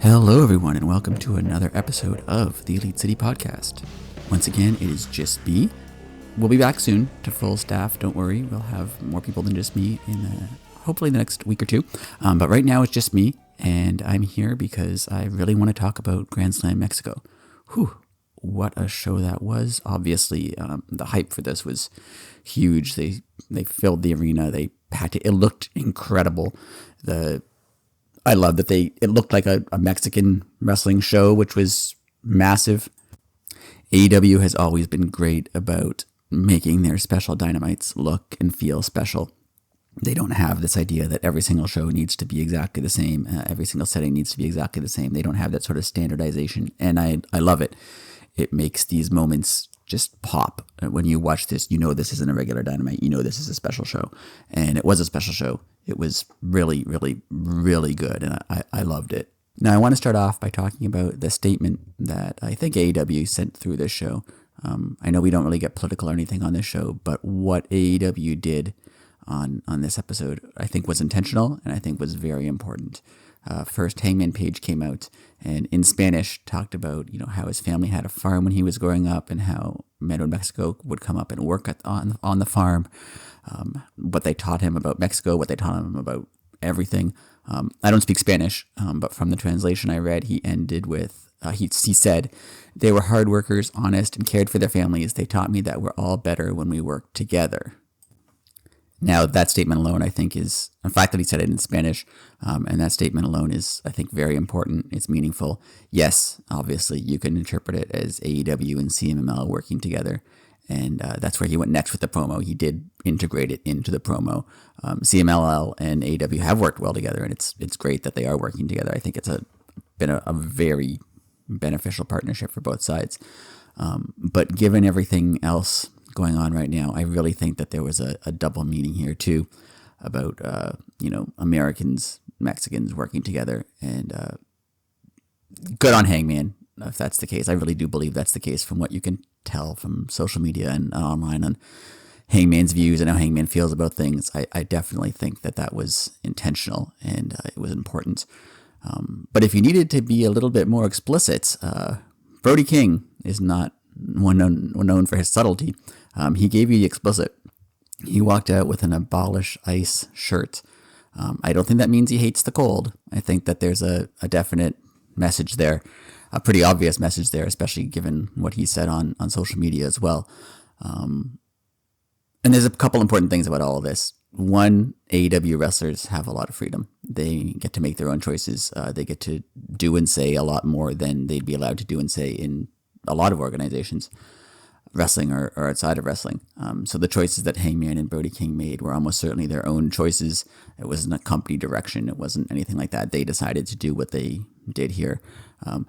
Hello, everyone, and welcome to another episode of the Elite City Podcast. Once again, it is just me. We'll be back soon to full staff. Don't worry, we'll have more people than just me in hopefully the next week or two. But right now, it's just me, and I'm here because I really want to talk about Grand Slam Mexico. Whew, what a show that was! Obviously, the hype for this was huge. They filled the arena. They packed it. It looked incredible. I love that it looked like a Mexican wrestling show, which was massive. AEW has always been great about making their special dynamites look and feel special. They don't have this idea that every single show needs to be exactly the same. Every single setting needs to be exactly the same. They don't have that sort of standardization. And I love it. It makes these moments just pop. When you watch this, you know this isn't a regular Dynamite. You know this is a special show. And it was a special show. It was really, really, really good. And I loved it. Now, I want to start off by talking about the statement that I think AEW sent through this show. I know we don't really get political or anything on this show, but what AEW did on this episode, I think was intentional and I think was very important. First, Hangman Page came out and in Spanish talked about, how his family had a farm when he was growing up and how Mero in Mexico would come up and work on the farm. What they taught him about Mexico, what they taught him about everything. I don't speak Spanish, but from the translation I read, he ended with, he said, "They were hard workers, honest, and cared for their families. They taught me that we're all better when we work together." Now, that statement alone, I think, is the fact that he said it in Spanish, and that statement alone is, I think, very important. It's meaningful. Yes, obviously, you can interpret it as AEW and CMLL working together, and that's where he went next with the promo. He did integrate it into the promo. CMLL and AEW have worked well together, and it's great that they are working together. I think it's been a very beneficial partnership for both sides. But given everything else going on right now, I really think that there was a double meaning here too about Americans, Mexicans working together, and good on Hangman if that's the case. I really do believe that's the case from what you can tell from social media and online on Hangman's views and how Hangman feels about things. I definitely think that was intentional and it was important. But if you needed to be a little bit more explicit, Brody King is not one known for his subtlety. He gave you the explicit. He walked out with an Abolish ICE shirt. I don't think that means he hates the cold. I think that there's a definite message there, a pretty obvious message there, especially given what he said on social media as well. And there's a couple important things about all of this. One, AEW wrestlers have a lot of freedom. They get to make their own choices. They get to do and say a lot more than they'd be allowed to do and say in a lot of organizations, wrestling or outside of wrestling. So the choices that Hangman and Brody King made were almost certainly their own choices. It wasn't a company direction. It wasn't anything like that. They decided to do what they did here.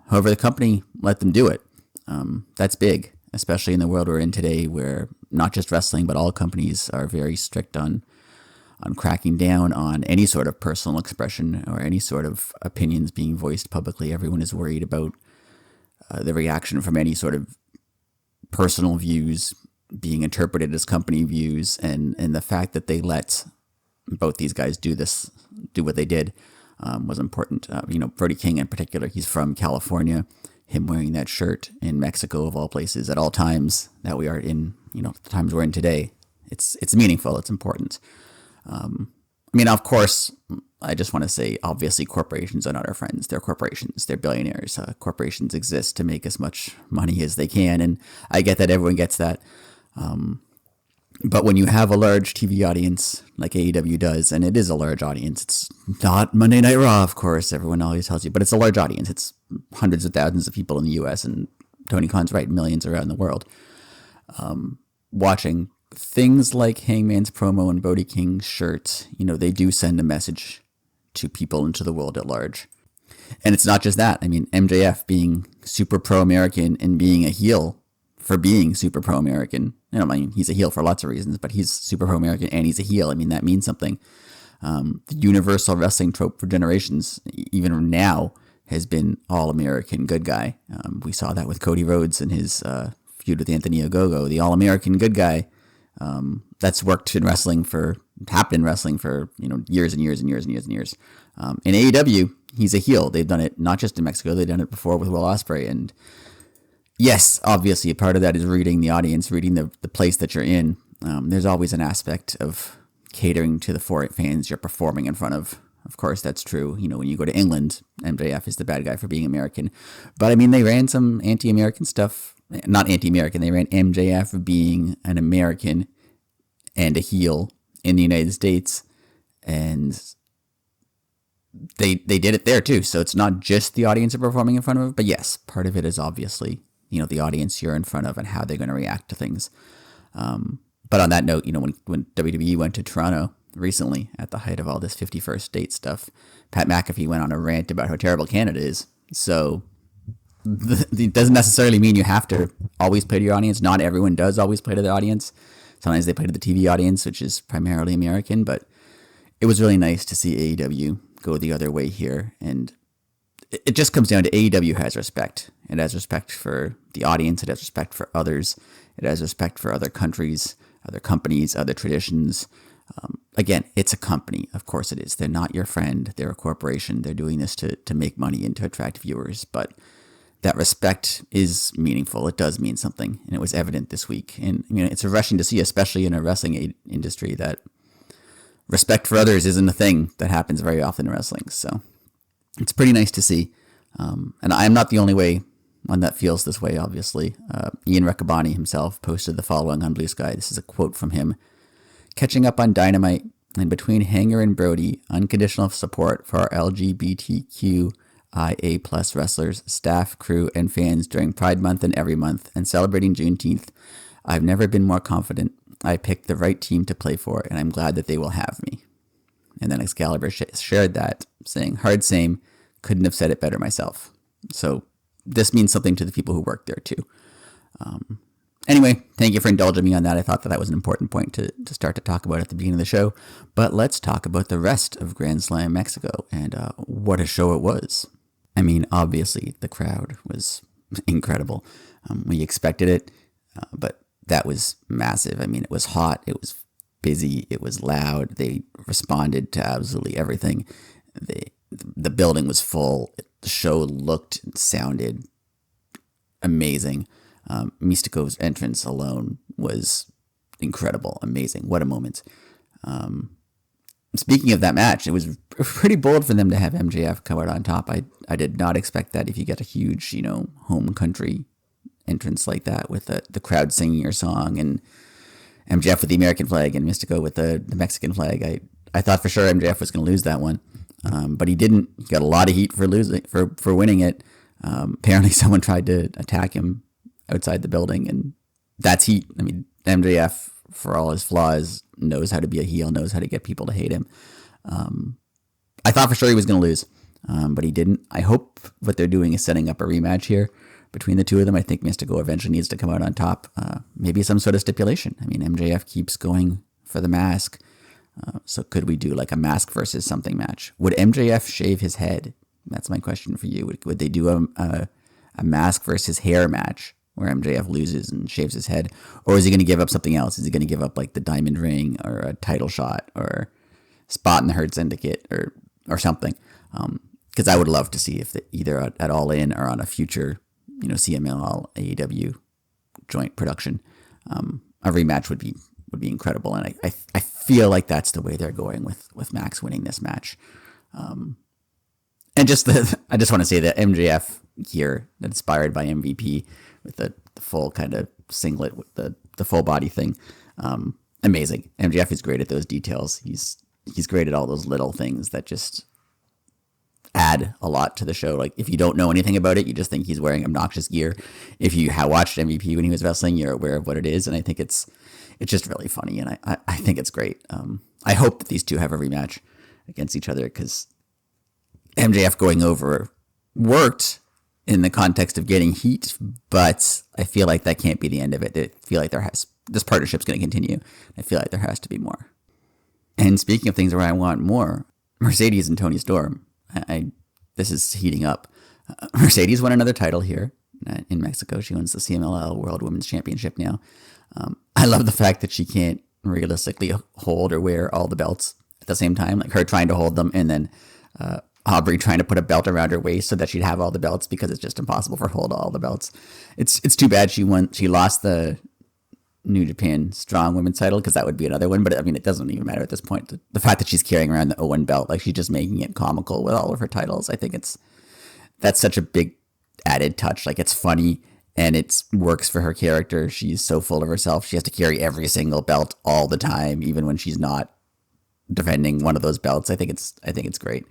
However, the company let them do it. That's big, especially in the world we're in today where not just wrestling, but all companies are very strict on cracking down on any sort of personal expression or any sort of opinions being voiced publicly. Everyone is worried about the reaction from any sort of personal views being interpreted as company views, and the fact that they let both these guys do what they did was important. Brody King in particular, he's from California. Him wearing that shirt in Mexico of all places at all times that we are in, the times we're in today, it's meaningful. It's important. Of course, I just want to say, obviously, corporations are not our friends. They're corporations. They're billionaires. Corporations exist to make as much money as they can, and I get that. Everyone gets that. But when you have a large TV audience like AEW does, and it is a large audience, it's not Monday Night Raw, of course, everyone always tells you, but it's a large audience. It's hundreds of thousands of people in the U.S., and Tony Khan's right, millions around the world. Watching things like Hangman's promo and Brody King's shirt, they do send a message to people and to the world at large. And it's not just that. MJF being super pro-American and being a heel for being super pro-American. He's a heel for lots of reasons, but he's super pro-American and he's a heel. That means something. The universal wrestling trope for generations, even now, has been all-American good guy. We saw that with Cody Rhodes and his feud with Anthony Ogogo. The all-American good guy That's happened in wrestling for years and years and years and years and years. In AEW, he's a heel. They've done it not just in Mexico; they've done it before with Will Ospreay. And yes, obviously, a part of that is reading the audience, reading the place that you're in. There's always an aspect of catering to the foreign fans you're performing in front of. Of course, that's true. When you go to England, MJF is the bad guy for being American. But I mean, they ran some anti-American stuff. Not anti-American. They ran MJF being an American and a heel in the United States. And they did it there too. So it's not just the audience you're performing in front of. But yes, part of it is obviously, the audience you're in front of and how they're going to react to things. But on that note, when WWE went to Toronto recently at the height of all this 51st date stuff, Pat McAfee went on a rant about how terrible Canada is. So it doesn't necessarily mean you have to always play to your audience. Not everyone does always play to their audience. Sometimes they play to the TV audience, which is primarily American. But it was really nice to see AEW go the other way here. And it just comes down to AEW has respect. It has respect for the audience. It has respect for others. It has respect for other countries, other companies, other traditions. Again, it's a company. Of course it is. They're not your friend. They're a corporation. They're doing this to make money and to attract viewers. But that respect is meaningful. It does mean something. And it was evident this week. And it's refreshing to see, especially in a wrestling industry, that respect for others isn't a thing that happens very often in wrestling. So it's pretty nice to see. And I'm not the only one that feels this way, obviously. Ian Riccaboni himself posted the following on Blue Sky. This is a quote from him. Catching up on Dynamite, and between Hanger and Brody, unconditional support for our LGBTQIA+ wrestlers, staff, crew, and fans during Pride Month and every month, and celebrating Juneteenth, I've never been more confident I picked the right team to play for, and I'm glad that they will have me. And then Excalibur shared that, saying, hard same, couldn't have said it better myself. So this means something to the people who work there too. Anyway, thank you for indulging me on that. I thought that was an important point to start to talk about at the beginning of the show. But let's talk about the rest of Grand Slam Mexico and what a show it was. I mean, obviously, the crowd was incredible. We expected it, but that was massive. I mean, it was hot. It was busy. It was loud. They responded to absolutely everything. The building was full. The show looked and sounded amazing. Mystico's entrance alone was incredible, amazing. What a moment. Speaking of that match, it was pretty bold for them to have MJF come out on top. I did not expect that. If you get a huge, home country entrance like that with the crowd singing your song and MJF with the American flag and Mystico with the Mexican flag, I thought for sure MJF was going to lose that one. But he didn't. He got a lot of heat for winning it. Apparently someone tried to attack him outside the building, and that's heat. I mean, MJF, for all his flaws, knows how to be a heel, knows how to get people to hate him. I thought for sure he was going to lose, but he didn't. I hope what they're doing is setting up a rematch here between the two of them. I think Mystico eventually needs to come out on top. Maybe some sort of stipulation. I mean, MJF keeps going for the mask. So could we do like a mask versus something match? Would MJF shave his head? That's my question for you. Would they do a mask versus hair match where MJF loses and shaves his head? Or is he going to give up something else? Is he going to give up like the diamond ring or a title shot or spot in the Hurt Syndicate or something? Because I would love to see if either at All In or on a future, CMLL AEW joint production, a rematch would be incredible. And I feel like that's the way they're going with Max winning this match. And I just want to say that MJF gear inspired by MVP with the full kind of singlet with the full body thing. Amazing. MJF is great at those details. He's great at all those little things that just add a lot to the show. Like if you don't know anything about it, you just think he's wearing obnoxious gear. If you watched MVP when he was wrestling, you're aware of what it is. And I think it's just really funny. And I think it's great. I hope that these two have a rematch against each other, because MJF going over worked in the context of getting heat, but I feel like that can't be the end of it. I feel like this partnership's going to continue. I feel like there has to be more. And speaking of things where I want more, Mercedes and Toni Storm. This is heating up. Mercedes won another title here in Mexico. She wins the CMLL World Women's Championship now. I love the fact that she can't realistically hold or wear all the belts at the same time. Like her trying to hold them and then Aubrey trying to put a belt around her waist so that she'd have all the belts because it's just impossible for her to hold all the belts. It's too bad she lost the New Japan Strong Women's title because that would be another one. But I mean, it doesn't even matter at this point. The fact that she's carrying around the Owen belt, like she's just making it comical with all of her titles. I think that's such a big added touch. Like it's funny and it works for her character. She's so full of herself. She has to carry every single belt all the time, even when she's not defending one of those belts. I think it's great.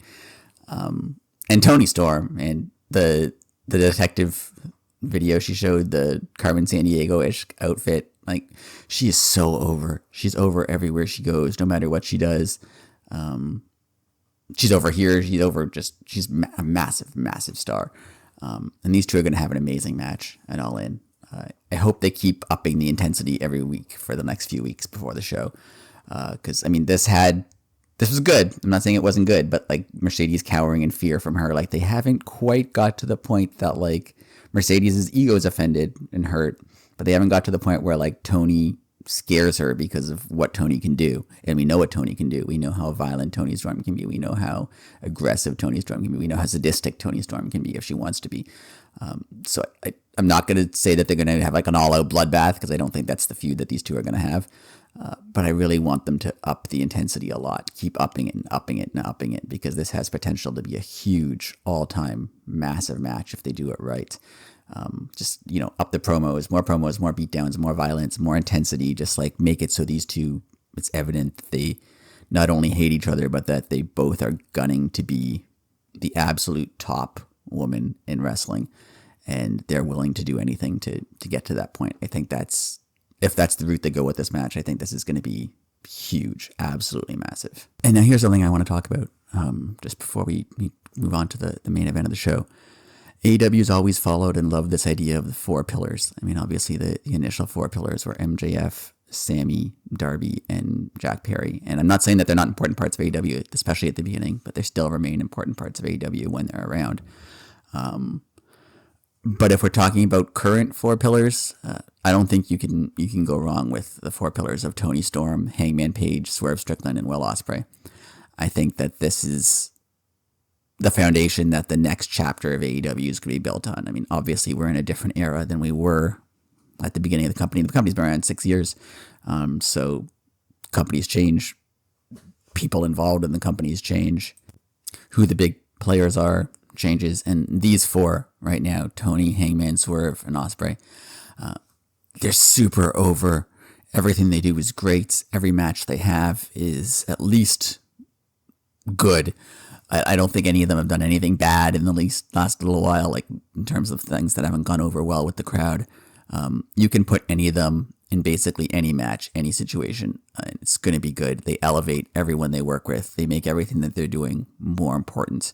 And Toni Storm and the detective video she showed, the Carmen Sandiego-ish outfit, like she is so over. She's over everywhere she goes, no matter what she does. She's over here. She's a massive, massive star. And these two are going to have an amazing match at All In. I hope they keep upping the intensity every week for the next few weeks before the show. Because I mean, this was good. I'm not saying it wasn't good, but like Mercedes cowering in fear from her, like they haven't quite got to the point that like Mercedes' ego is offended and hurt, but they haven't got to the point where like Toni scares her because of what Toni can do. And we know what Toni can do. We know how violent Toni Storm can be. We know how aggressive Toni Storm can be. We know how sadistic Toni Storm can be if she wants to be. So I'm not going to say that they're going to have like an all-out bloodbath because I don't think that's the feud that these two are going to have. But I really want them to up the intensity a lot, keep upping it and upping it and upping it, because this has potential to be a huge all-time massive match if they do it right. Just, up the promos, more beatdowns, more violence, more intensity, just like make it so these two, it's evident that they not only hate each other, but that they both are gunning to be the absolute top woman in wrestling. And they're willing to do anything to get to that point. I think if that's the route they go with this match, I think this is going to be huge, absolutely massive. And now here's something I want to talk about just before we move on to the main event of the show. AEW's always followed and loved this idea of the four pillars. I mean, obviously the initial four pillars were MJF, Sammy, Darby, and Jack Perry. And I'm not saying that they're not important parts of AEW, especially at the beginning, but they still remain important parts of AEW when they're around. But if we're talking about current four pillars, I don't think you can go wrong with the four pillars of Toni Storm, Hangman Page, Swerve Strickland, and Will Ospreay. I think that this is the foundation that the next chapter of AEW is going to be built on. I mean, obviously, we're in a different era than we were at the beginning of the company. The company's been around 6 years, so companies change, people involved in the companies change, who the big players are changes, and these four right now, Toni, Hangman, Swerve, and Ospreay, they're super over. Everything they do is great. Every match they have is at least good. I don't think any of them have done anything bad in the last little while, like in terms of things that haven't gone over well with the crowd. You can put any of them in basically any match, any situation. It's going to be good. They elevate everyone they work with. They make everything that they're doing more important.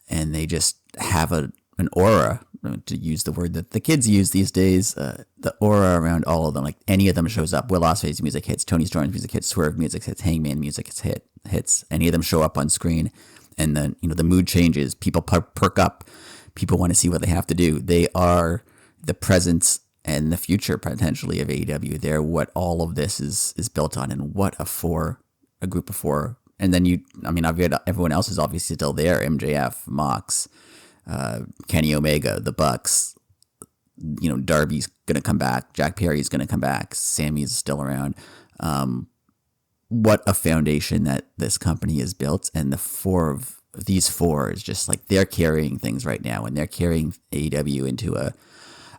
And they just have an aura, to use the word that the kids use these days, the aura around all of them. Like any of them shows up. Will Ospreay's music hits, Toni Storm's music hits, Swerve music hits, Hangman music hits. Any of them show up on screen, and then the mood changes. People perk up. People want to see what they have to do. They are the presence and the future potentially of AEW. They're what all of this is built on, and what a group of four. And then everyone else is obviously still there. MJF, Mox, Kenny Omega, the Bucks. Darby's going to come back. Jack Perry's going to come back. Sammy's still around. What a foundation that this company has built. And these four is just like, they're carrying things right now. And they're carrying AEW into a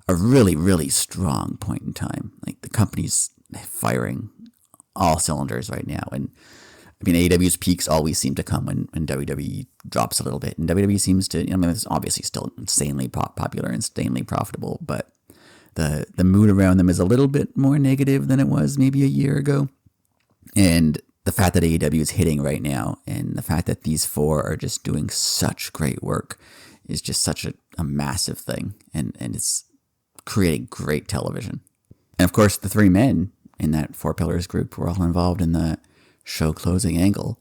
really, really strong point in time. Like the company's firing all cylinders right now. And I mean, AEW's peaks always seem to come when WWE drops a little bit. And WWE seems to, it's obviously still insanely popular and insanely profitable, but the mood around them is a little bit more negative than it was maybe a year ago. And the fact that AEW is hitting right now, and the fact that these four are just doing such great work, is just such a massive thing. And it's creating great television. And of course, the three men in that Four Pillars group were all involved in the show closing angle,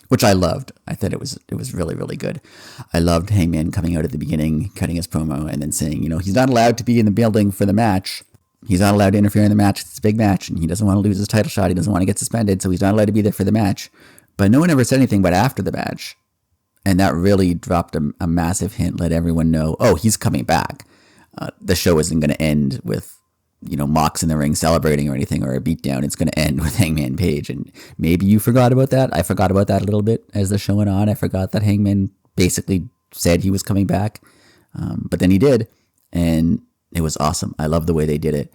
which I loved. I thought it was really, really good. I loved Hangman coming out at the beginning, cutting his promo, and then saying, he's not allowed to be in the building for the match. he's not allowed to interfere in the match. It's a big match, and he doesn't want to lose his title shot. He doesn't want to get suspended, so he's not allowed to be there for the match. But no one ever said anything but after the match. And that really dropped a massive hint, let everyone know, oh, he's coming back. The show isn't going to end with, Mox in the ring celebrating or anything, or a beatdown. It's going to end with Hangman Page. And maybe you forgot about that. I forgot about that a little bit as the show went on. I forgot that Hangman basically said he was coming back. But then he did. And it was awesome. I love the way they did it.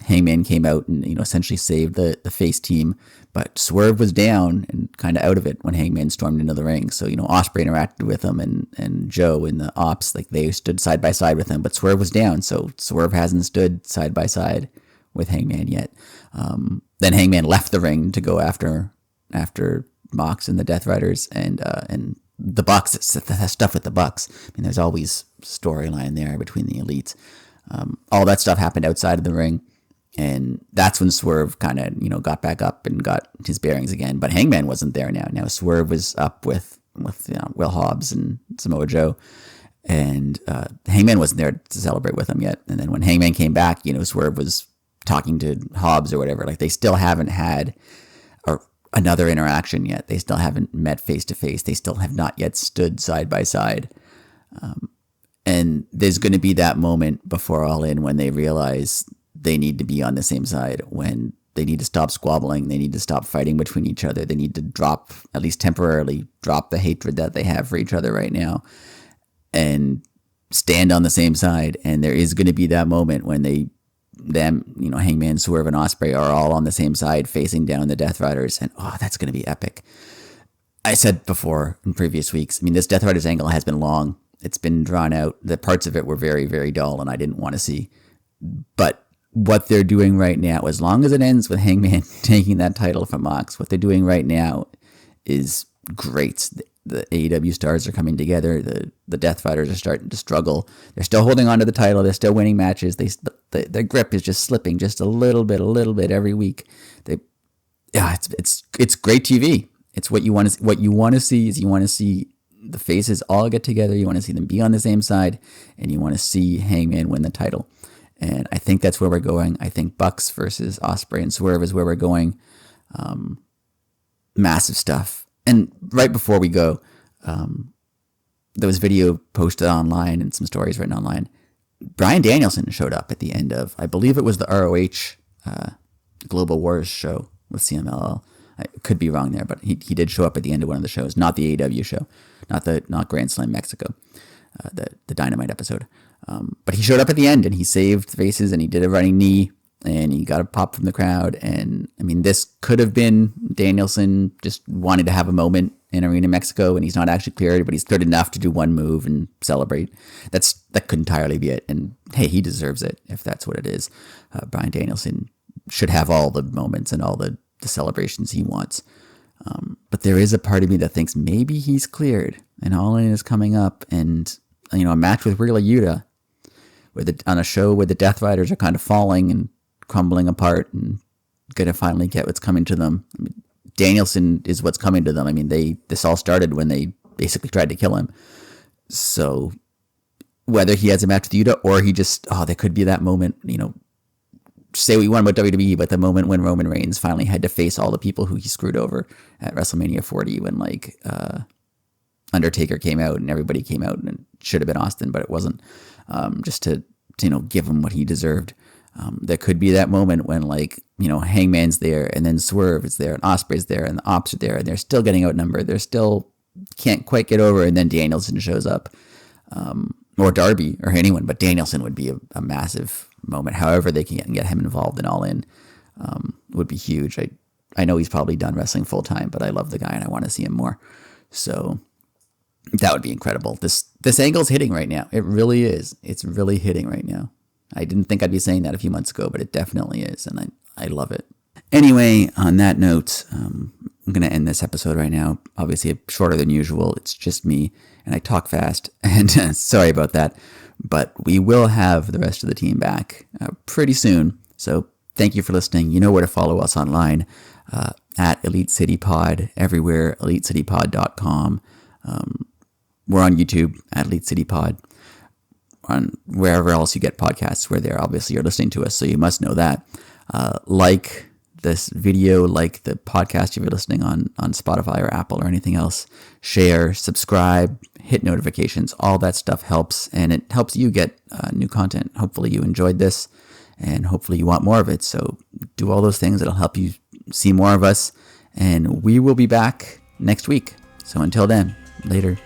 Hangman came out and, essentially saved the face team, but Swerve was down and kind of out of it when Hangman stormed into the ring. So, Ospreay interacted with him and Joe in the ops, like they stood side by side with him, but Swerve was down. So Swerve hasn't stood side by side with Hangman yet. Then Hangman left the ring to go after Mox and the Death Riders and the Bucks. The stuff with the Bucks. I mean, there's always storyline there between the elites. All that stuff happened outside of the ring, and that's when Swerve kind of, got back up and got his bearings again. But Hangman wasn't there now. Now Swerve was up with Will Hobbs and Samoa Joe, and Hangman wasn't there to celebrate with him yet. And then when Hangman came back, Swerve was talking to Hobbs or whatever. Like, they still haven't had another interaction yet. They still haven't met face to face. They still have not yet stood side by side. And there's going to be that moment before All In when they realize they need to be on the same side, when they need to stop squabbling. They need to stop fighting between each other. They need to drop, at least temporarily, drop the hatred that they have for each other right now and stand on the same side. And there is going to be that moment when Hangman, Swerve, and Ospreay are all on the same side facing down the Death Riders. And, that's going to be epic. I said before in previous weeks, this Death Riders angle has been long. It's been drawn out. The parts of it were very, very dull, and I didn't want to see. But what they're doing right now, as long as it ends with Hangman taking that title from Mox, what they're doing right now is great. The AEW stars are coming together. The Death Riders are starting to struggle. They're still holding on to the title. They're still winning matches. Their grip is just slipping just a little bit every week. It's great TV. It's what you want to. What you want to see is you want to see the faces all get together. You want to see them be on the same side, and you want to see Hangman win the title. And I think that's where we're going. I think Bucks versus Ospreay and Swerve is where we're going. Massive stuff. And right before we go, there was video posted online and some stories written online. Bryan Danielson showed up at the end of, I believe it was the ROH Global Wars show with CMLL. I could be wrong there, but he did show up at the end of one of the shows, not the AEW show, not Grand Slam Mexico, the Dynamite episode. But he showed up at the end and he saved faces and he did a running knee and he got a pop from the crowd. And this could have been Danielson just wanting to have a moment in Arena Mexico, and he's not actually cleared, but he's cleared enough to do one move and celebrate. That could entirely be it. And hey, he deserves it if that's what it is. Bryan Danielson should have all the moments and all the celebrations he wants. But there is a part of me that thinks maybe he's cleared and All In is coming up, and a match with Wheeler Yuta on a show where the Death Riders are kind of falling and crumbling apart and gonna finally get what's coming to them. Danielson is what's coming to them. This all started when they basically tried to kill him. So whether he has a match with Yuta or he just, there could be that moment, say what you want about WWE, but the moment when Roman Reigns finally had to face all the people who he screwed over at WrestleMania 40 when Undertaker came out and everybody came out, and it should have been Austin, but it wasn't, just to give him what he deserved. There could be that moment when Hangman's there and then Swerve is there and Ospreay's there and the Ops are there and they're still getting outnumbered. They're still can't quite get over, and then Danielson shows up, or Darby or anyone, but Danielson would be a massive moment. However they can get him involved in All In would be huge. I know he's probably done wrestling full time, but I love the guy and I want to see him more. So that would be incredible. This angle's hitting right now. It really is. It's really hitting right now. I didn't think I'd be saying that a few months ago, but it definitely is, and I love it. Anyway, on that note, I'm going to end this episode right now. Obviously, shorter than usual. It's just me, and I talk fast, and sorry about that. But we will have the rest of the team back pretty soon. So thank you for listening. You know where to follow us online, at Elite City Pod, everywhere, elitecitypod.com. We're on YouTube at Elite City Pod. on wherever else you get podcasts, where they're obviously you're listening to us, so you must know that. Like this video, like the podcast if you're listening on Spotify or Apple or anything else. Share, subscribe, hit notifications. All that stuff helps, and it helps you get new content. Hopefully you enjoyed this, and hopefully you want more of it. So do all those things. It'll help you see more of us, and we will be back next week. So until then, later.